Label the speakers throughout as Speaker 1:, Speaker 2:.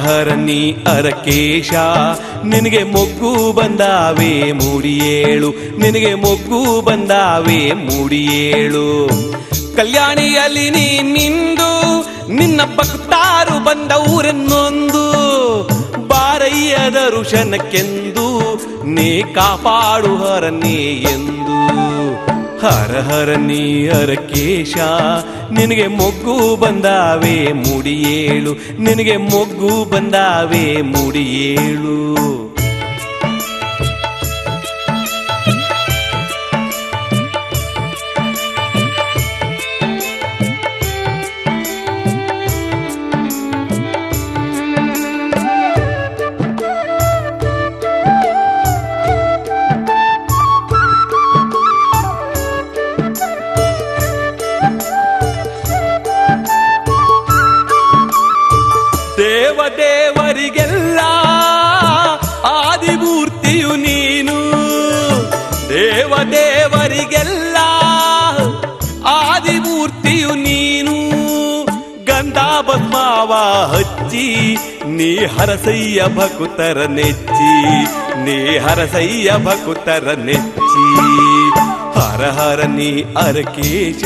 Speaker 1: ಹರ ನೀ ಅರಕೇಶ ನಿನಗೆ ಮೊಗ್ಗು ಬಂದಾವೆ ಮೂಡಿಯೇಳು, ನಿನಗೆ ಮೊಗ್ಗು ಬಂದಾವೆ ಮೂಡಿಯೇಳು. ಕಲ್ಯಾಣಿಯಲ್ಲಿ ನೀ ಮಿಂದು ನಿನ್ನ ಭಕ್ತಾರು ಬಂದ ಊರನ್ನೊಂದು, ಬಾರಯ್ಯ ದರುಶನಕ್ಕೆಂದು ನೀ ಕಾಪಾಡು ಹರನೇ ಎಂದು. ಹರ ಹರ ನೀ ಅರಕೇಶ ನಿನಗೆ ಮೊಗ್ಗು ಬಂದಾವೆ ಮೂಡಿಯೇಳು, ನಿನಗೆ ಮೊಗ್ಗು ಬಂದಾವೆ ಮೂಡಿಯೇಳು. ದೇವದೇವರಿಗೆಲ್ಲ ಆದಿಮೂರ್ತಿಯು ನೀನು, ದೇವದೇವರಿಗೆಲ್ಲ ಆದಿಮೂರ್ತಿಯು ನೀನು. ಗಂಧ ಭಸ್ಮಾವ ಹಚ್ಚಿ ನೀ ಹರಸಯ್ಯ ಭಕುತರ ನೆಚ್ಚಿ, ನೀ ಹರಸಯ್ಯ ಭಕುತರ ನೆಚ್ಚಿ. ಹರ ಹರ ನೀ ಅರಕೇಶ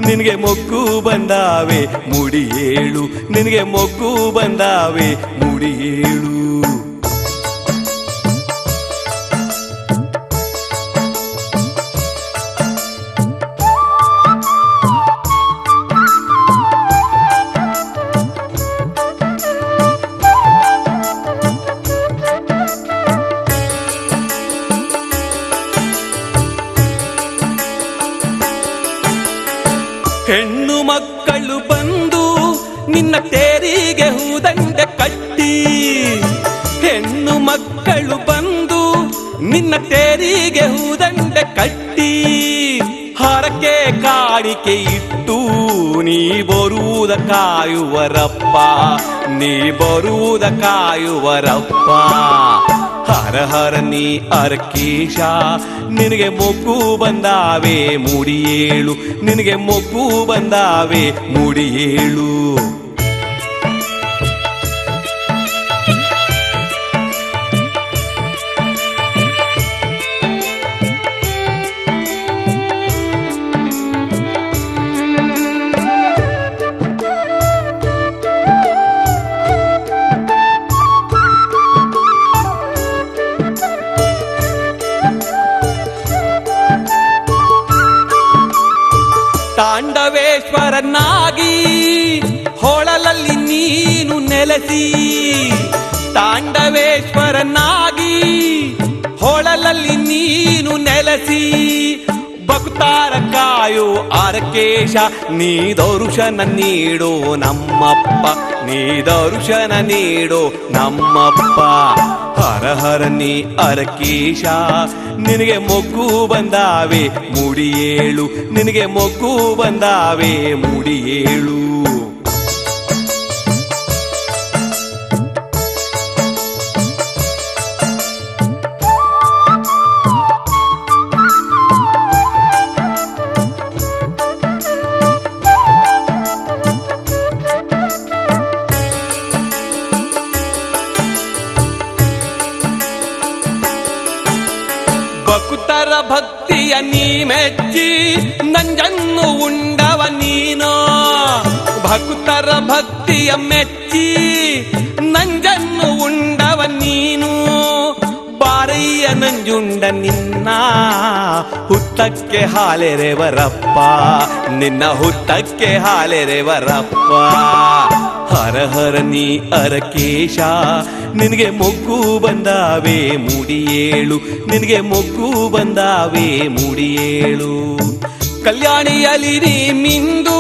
Speaker 1: ನಿನಗೆ ಮೊಗ್ಗು ಬಂದಾವೆ ಮೂಡಿಯೇಳು, ನಿನಗೆ ಮೊಗ್ಗು ಬಂದಾವೆ ಮೂಡಿಯೇಳು. ಹೆಣ್ಣು ಮಕ್ಕಳು ಬಂದು ನಿನ್ನ ತೇರಿಗೆ ಹೂದಂಡೆ ಕಟ್ಟಿ, ಹೆಣ್ಣು ಮಕ್ಕಳು ಬಂದು ನಿನ್ನ ತೇರಿಗೆ ಹೂದಂಡೆ ಕಟ್ಟಿ. ಹರಕೆ ಕಾಣಿಕೆ ಇಟ್ಟು ನೀ ಬರುವುದ ಕಾಯುವರಪ್ಪ, ನೀ ಬರುವುದ ಕಾಯುವರಪ್ಪ. ಹರ ಹರ ನೀ ಅರಕೇಶ ನಿನಗೆ ಮೊಗ್ಗು ಬಂದಾವೆ ಮೂಡಿಯೇಳು, ನಿನಗೆ ಮೊಗ್ಗು ಬಂದಾವೆ ಮೂಡಿಯೇಳು. ತಾಂಡವೇಶ್ವರನಾಗಿ ಹೊಳಲಲ್ಲಿ ನೀನು ನೆಲೆಸಿ, ತಾಂಡವೇಶ್ವರನಾಗಿ ಹೊಳಲಲ್ಲಿ ನೀನು ನೆಲೆಸಿ. ಭಕ್ತಾರ ಕಾಯೋ ಅರಕೇಶ ನೀ ದರುಶನ ನೀಡೋ ನಮ್ಮಪ್ಪ, ನೀ ದರುಶನ ನೀಡೋ ನಮ್ಮಪ್ಪ. ಹರ ಹರ ನೀ ಅರಕೇಶ ನಿನಗೆ ಮೊಗ್ಗು ಬಂದಾವೆ ಮೂಡಿಯೇಳು, ನಿನಗೆ ಮೊಗ್ಗು ಬಂದಾವೆ ಮೂಡಿಯೇಳು. ಭಕ್ತರ ಭಕ್ತಿಯ ನೀ ಮೆಚ್ಚಿ ನಂಜನ್ನು ಉಂಡವ ನೀನು, ಭಕ್ತರ ಭಕ್ತಿಯ ಮೆಚ್ಚಿ ನಂಜನ್ನು ಉಂಡವ ನೀನು. ಬಾರಯ್ಯ ನಂಜುಂಡ ನಿನ್ನ ಹುತ್ತಕ್ಕೆ ಹಾಲೆರೆವರಪ್ಪ, ನಿನ್ನ ಹುತ್ತಕ್ಕೆ ಹಾಲೆರೆವರಪ್ಪ. ಹರ ಹರ ನೀ ಅರಕೇಶ ನಿನಗೆ ಮೊಗ್ಗು ಬಂದಾವೆ ಮೂಡಿಯೇಳು, ನಿನಗೆ ಮೊಗ್ಗು ಬಂದಾವೆ ಮೂಡಿಯೇಳು. ಕಲ್ಯಾಣಿಯಲ್ಲಿ ನೀ ಮಿಂದು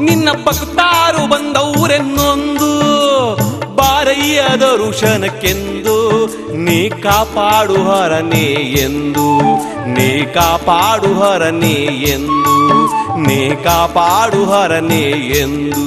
Speaker 1: ನಿನ್ನ ಭಕ್ತಾರು ಬಂದವರೆನ್ನೊಂದು, ಬಾರಯ್ಯ ದರುಶನಕ್ಕೆಂದು ನೀ ಕಾಪಾಡು ಹರನೇ ಎಂದು, ನೀ ಕಾಪಾಡು ಹರನೇ ಎಂದು, ನೀ ಕಾಪಾಡು ಹರನೇ ಎಂದು.